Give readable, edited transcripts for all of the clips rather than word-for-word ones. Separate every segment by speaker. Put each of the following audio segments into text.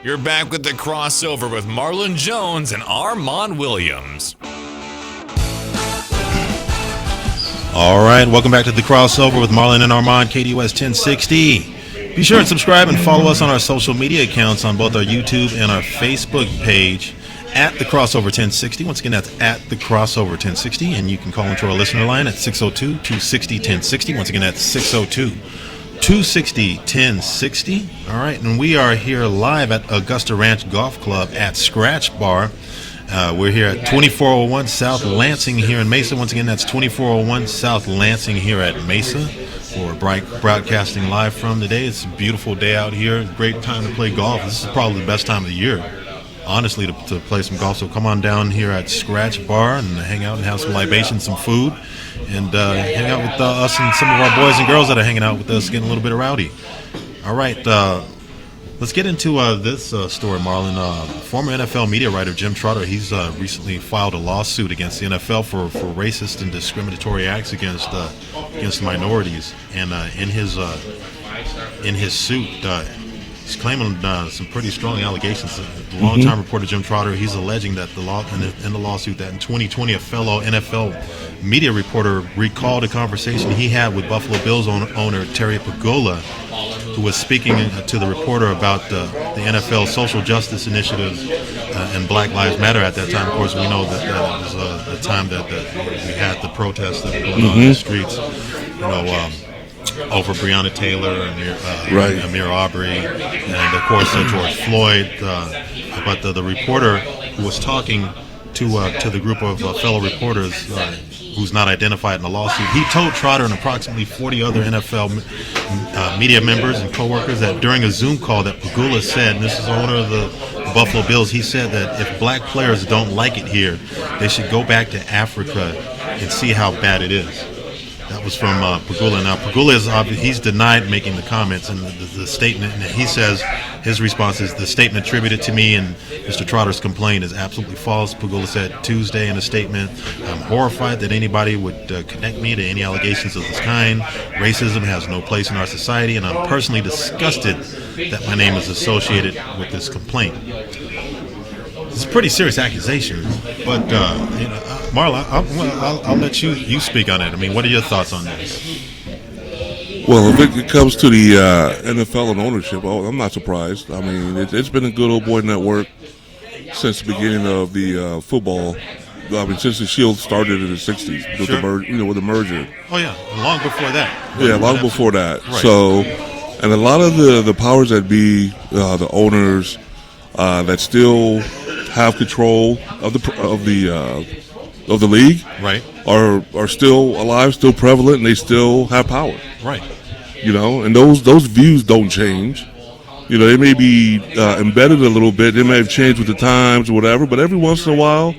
Speaker 1: You're back with the crossover with Marlon Jones and Armon Williams.
Speaker 2: All right, welcome back to the crossover with Marlon and Armon, KDUS 1060. Be sure and subscribe and follow us on our social media accounts on both our YouTube and our Facebook page at the crossover 1060. Once again, that's at the crossover 1060, and you can call into our listener line at 602-260-1060. Once again, that's 602-260-1060. All right, and we are here live at Augusta Ranch Golf Club at Scratch Bar. We're here at 2401 South Lansing here in Mesa. Once again, that's 2401 South Lansing here at Mesa. We're broadcasting live from today. It's a beautiful day out here. Great time to play golf. This is probably the best time of the year, honestly, to play some golf. So come on down here at Scratch Bar and hang out and have some libations, some food, and hang out with us and some of our boys and girls that are hanging out with us, getting a little bit rowdy. All right, let's get into this story, Marlon. Former NFL media writer Jim Trotter, he's recently filed a lawsuit against the NFL for racist and discriminatory acts against minorities. And in his suit, he's claiming some pretty strong allegations. The longtime reporter Jim Trotter, he's alleging that in the lawsuit that in 2020 a fellow NFL media reporter recalled a conversation he had with Buffalo Bills owner Terry Pagula, who was speaking to the reporter about the NFL social justice initiatives and Black Lives Matter at that time. Of course, we know that was the time that we had the protests that were going on in the streets, over Breonna Taylor and Amir Aubrey, and of course George Floyd. But the reporter who was talking to the group of fellow reporters, who's not identified in the lawsuit, he told Trotter and approximately 40 other NFL media members and coworkers that during a Zoom call that Pagula said, and this is the owner of the Buffalo Bills, he said that if black players don't like it here, they should go back to Africa and see how bad it is. That was from Pagula. Now, Pagula he's denied making the comments, and the statement, and he says his response is, the statement attributed to me and Mr. Trotter's complaint is absolutely false. Pagula said Tuesday in a statement, I'm horrified that anybody would connect me to any allegations of this kind. Racism has no place in our society, and I'm personally disgusted that my name is associated with this complaint. It's a pretty serious accusation, but Marla, I'll let you speak on it. I mean, what are your thoughts on this?
Speaker 3: Well, if it comes to the NFL and ownership, I'm not surprised. I mean, it's been a good old boy network since the beginning of the football. I mean, since the Shield started in the '60s with with the merger.
Speaker 2: Oh yeah, long before that.
Speaker 3: Yeah, long before that.
Speaker 2: Right.
Speaker 3: So, and a lot of the powers that be, the owners that still have control of the league,
Speaker 2: right,
Speaker 3: are still alive, still prevalent, and they still have power,
Speaker 2: right.
Speaker 3: And those views don't change. They may be embedded a little bit. They may have changed with the times or whatever, but every once in a while,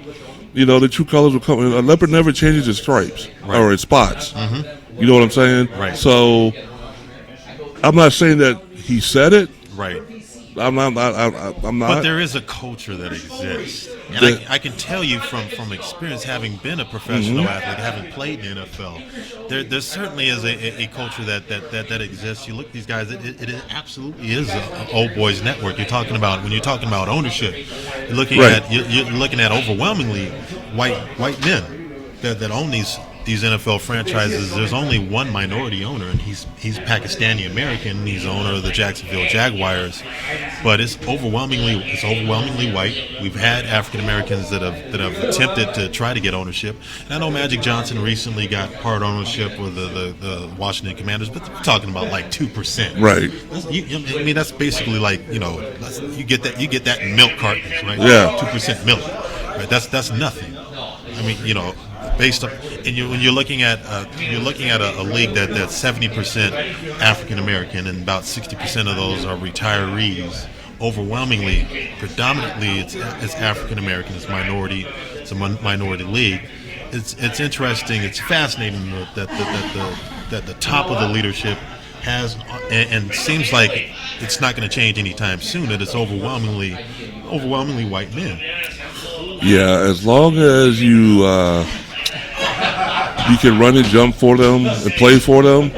Speaker 3: the true colors will come. A leopard never changes its stripes or its spots. Mm-hmm. You know what I'm saying?
Speaker 2: Right.
Speaker 3: So I'm not saying that he said it.
Speaker 2: Right.
Speaker 3: I'm not.
Speaker 2: But there is a culture that exists, and I can tell you from experience, having been a professional athlete, having played in the NFL, there certainly is a culture that exists. You look at these guys; it absolutely is an old boys network. When you're talking about ownership, you're looking at overwhelmingly white men that own these NFL franchises. There's only one minority owner, and he's Pakistani American. He's owner of the Jacksonville Jaguars, but it's overwhelmingly white. We've had African Americans that have attempted to try to get ownership. And I know Magic Johnson recently got part ownership with the Washington Commanders, but we're talking about like 2%.
Speaker 3: Right.
Speaker 2: I mean, that's basically like you get that in milk cartons, right?
Speaker 3: Yeah.
Speaker 2: 2% milk, right? That's nothing. I mean, based on, and when you're looking at a league that's 70% African American, and about 60% of those are retirees. Overwhelmingly, predominantly, it's African American. It's minority. It's a minority league. It's interesting. It's fascinating that the top of the leadership has, and seems like it's not going to change anytime soon. That it's overwhelmingly white men.
Speaker 3: Yeah, as long as you can run and jump for them and play for them,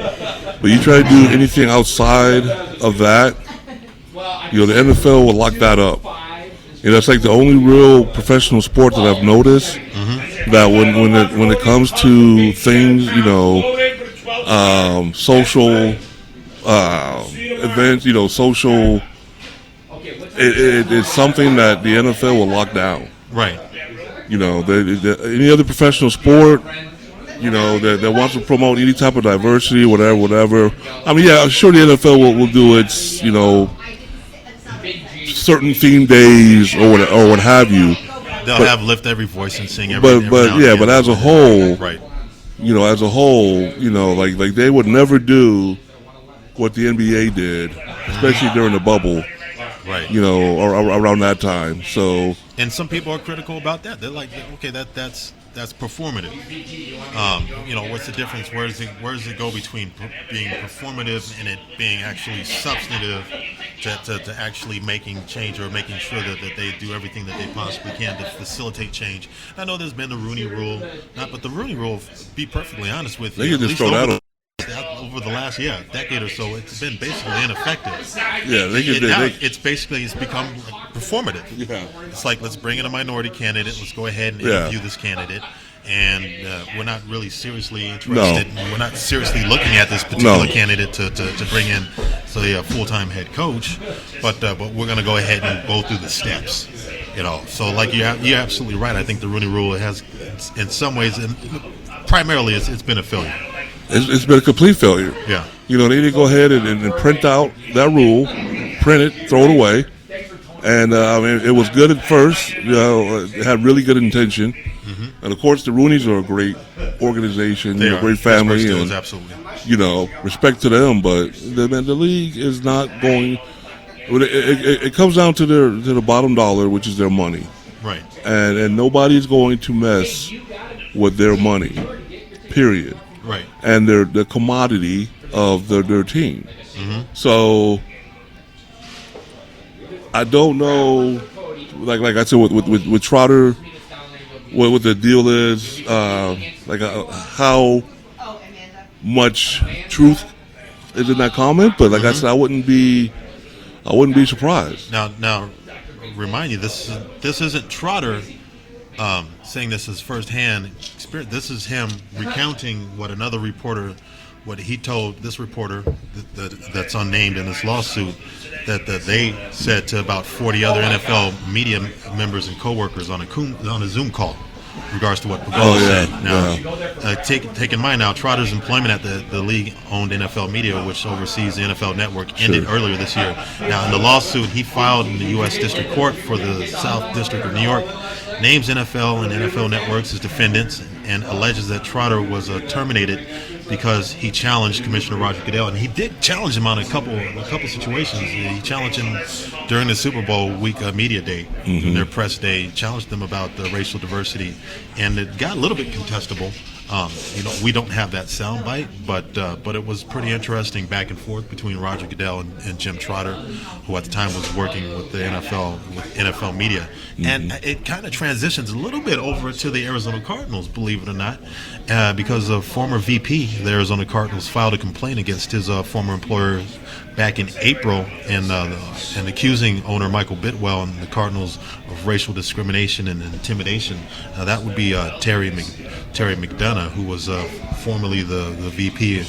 Speaker 3: but you try to do anything outside of that, the NFL will lock that up. It's like the only real professional sport that I've noticed that when it comes to things, social events, social. It's something that the NFL will lock down.
Speaker 2: Right.
Speaker 3: Any other professional sport, that wants to promote any type of diversity, whatever. I mean, yeah, I'm sure the NFL will do its, certain theme days or what have you.
Speaker 2: They'll have lift every voice and sing every.
Speaker 3: But as a whole,
Speaker 2: right.
Speaker 3: Like they would never do what the NBA did, especially during the bubble.
Speaker 2: Right.
Speaker 3: Around that time. So.
Speaker 2: And some people are critical about that. They're like, okay, that's performative. What's the difference? Where does it go between being performative and it being actually substantive to actually making change or making sure that they do everything that they possibly can to facilitate change? I know there's been the Rooney Rule, but the Rooney Rule, to be perfectly honest with you,
Speaker 3: they can just throw that
Speaker 2: over the last decade or so, it's been basically ineffective.
Speaker 3: Yeah,
Speaker 2: it's become performative.
Speaker 3: Yeah.
Speaker 2: It's like, let's bring in a minority candidate. Let's go ahead and interview this candidate. And we're not really seriously interested. No. We're not seriously looking at this particular candidate to bring in, say, a full-time head coach. But we're going to go ahead and go through the steps. So like you're absolutely right. I think the Rooney Rule has, in some ways, and primarily it's been a failure.
Speaker 3: It's been a complete failure.
Speaker 2: Yeah.
Speaker 3: They need to go ahead and print out that rule, print it, throw it away. And it was good at first. It had really good intention. Mm-hmm. And of course, the Rooneys are a great organization, a great family, and
Speaker 2: absolutely.
Speaker 3: Respect to them. But the league is not going. It comes down to the bottom dollar, which is their money.
Speaker 2: Right.
Speaker 3: And nobody's going to mess with their money. Period.
Speaker 2: Right.
Speaker 3: And they're the commodity of their team.
Speaker 2: Mm-hmm.
Speaker 3: So I don't know, like I said with Trotter, what the deal is, how much truth is in that comment. But like I said, I wouldn't be surprised.
Speaker 2: Now, remind you, this isn't Trotter saying this is firsthand experience. This is him recounting what another reporter, what he told this reporter that's unnamed in this lawsuit, that they said to about 40 other NFL media members and coworkers on a Zoom call in regards to what Pagano said. Now, take in mind now, Trotter's employment at the league-owned NFL Media, which oversees the NFL Network, ended earlier this year. Now, in the lawsuit he filed in the U.S. District Court for the South District of New York, names NFL and NFL Networks as defendants and alleges that Trotter was terminated because he challenged Commissioner Roger Goodell, and he did challenge him on a couple situations. He challenged him during the Super Bowl week media day, their press day, challenged them about the racial diversity, and it got a little bit contestable. We don't have that soundbite, but it was pretty interesting back and forth between Roger Goodell and Jim Trotter, who at the time was working with the NFL Media, and it kind of transitions a little bit over to the Arizona Cardinals, believe it or not, because a former VP of the Arizona Cardinals filed a complaint against his former employer back in April, and accusing owner Michael Bidwell and the Cardinals of racial discrimination and intimidation. That would be Terry McDonough, who was formerly the VP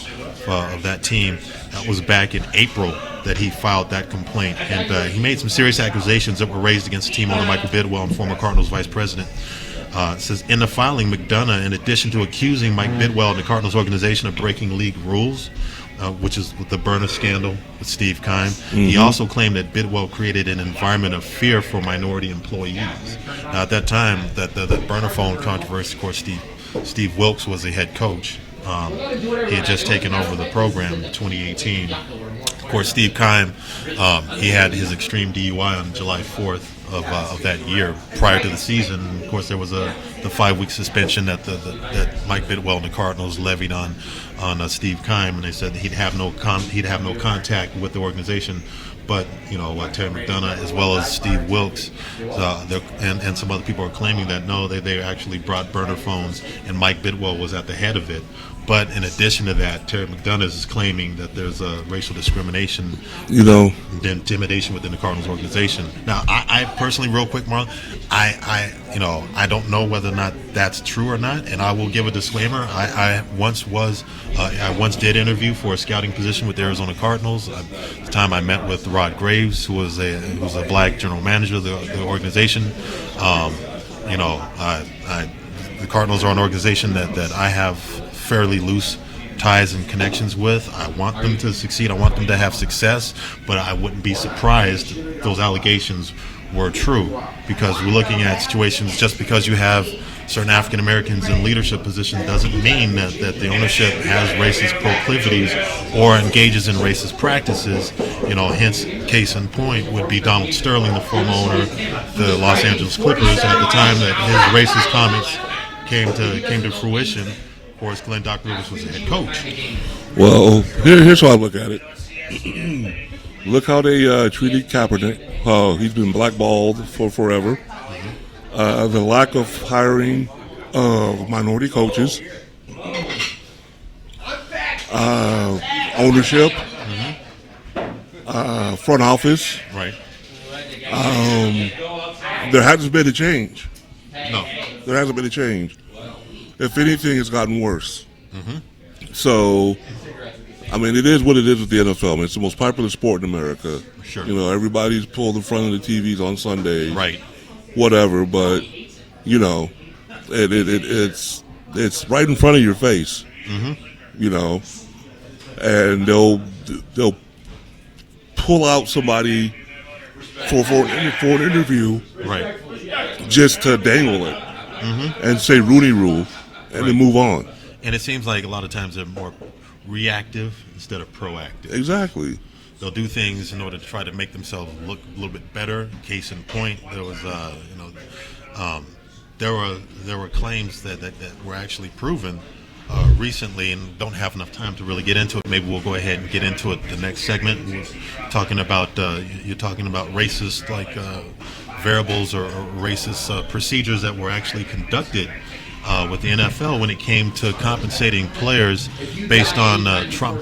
Speaker 2: of that team. That was back in April that he filed that complaint, and he made some serious accusations that were raised against team owner Michael Bidwell and former Cardinals vice president. It says, in the filing, McDonough, in addition to accusing Mike Bidwell and the Cardinals organization of breaking league rules, which is with the burner scandal with Steve Keim, he also claimed that Bidwell created an environment of fear for minority employees. Now, at that time, that burner phone controversy, of course, Steve Wilkes was the head coach. He had just taken over the program in 2018. Of course, Steve Keim, he had his extreme DUI on July 4th of that year. Prior to the season, of course, there was the 5-week suspension that Mike Bidwell and the Cardinals levied on Steve Keim, and they said he'd have no contact with the organization. But Terry McDonough as well as Steve Wilkes and some other people are claiming that no, they actually brought burner phones, and Mike Bidwell was at the head of it. But in addition to that, Terry McDonough is claiming that there's a racial discrimination, intimidation within the Cardinals organization. Now, I personally, real quick, Marlon, I don't know whether or not that's true or not, and I will give a disclaimer. I once did interview for a scouting position with the Arizona Cardinals. At the time, I met with Rod Graves, who was a black general manager of the organization. The Cardinals are an organization that I have fairly loose ties and connections with. I want them to succeed. I want them to have success, but I wouldn't be surprised if those allegations were true, because we're looking at situations. Just because you have certain African Americans in leadership positions doesn't mean that the ownership has racist proclivities or engages in racist practices. Hence, case in point would be Donald Sterling, the former owner of the Los Angeles Clippers. At the time that his racist comments came to fruition, of course, Glenn Doc Rivers was the head coach.
Speaker 3: Well, here's how I look at it. Look how they treated Kaepernick. He's been blackballed for forever. The lack of hiring of minority coaches, ownership, front office.
Speaker 2: Right.
Speaker 3: There hasn't been a change.
Speaker 2: No.
Speaker 3: There hasn't been a change. If anything, it's gotten worse. So, it is what it is with the NFL. It's the most popular sport in America.
Speaker 2: Sure.
Speaker 3: Everybody's pulled in front of the TVs on Sunday.
Speaker 2: Right.
Speaker 3: Whatever, but it's right in front of your face. And they'll pull out somebody for an interview,
Speaker 2: right,
Speaker 3: just to dangle it and say Rooney Rule and then move on.
Speaker 2: And it seems like a lot of times they're more reactive instead of proactive.
Speaker 3: Exactly.
Speaker 2: They'll do things in order to try to make themselves look a little bit better. Case in point, there was, there were claims that were actually proven recently, and don't have enough time to really get into it. Maybe we'll go ahead and get into it the next segment. We're talking about you're talking about racist variables or racist procedures that were actually conducted with the NFL when it came to compensating players based on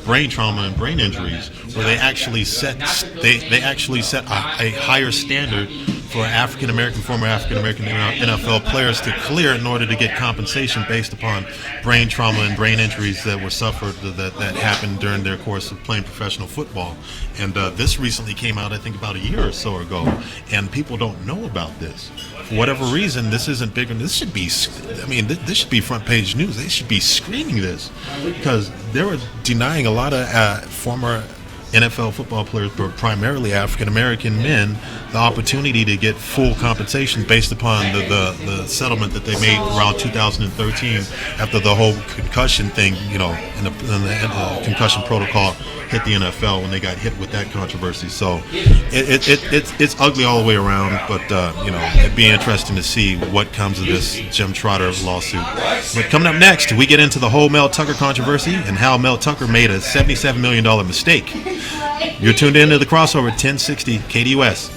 Speaker 2: brain trauma and brain injuries, where they actually set a higher standard for former African American NFL players to clear in order to get compensation based upon brain trauma and brain injuries that were suffered that happened during their course of playing professional football. And this recently came out, I think, about a year or so ago, and people don't know about this. For whatever reason, this isn't bigger. This should be, this should be front page news. They should be screening this, because they were denying a lot of former NFL football players, but primarily African American men, the opportunity to get full compensation based upon the settlement that they made around 2013 after the whole concussion thing, and the concussion protocol hit the NFL when they got hit with that controversy. So it's ugly all the way around, but it'd be interesting to see what comes of this Jim Trotter lawsuit. But coming up next, we get into the whole Mel Tucker controversy and how Mel Tucker made a $77 million mistake. You're tuned into the Crossover 1060 KDUS.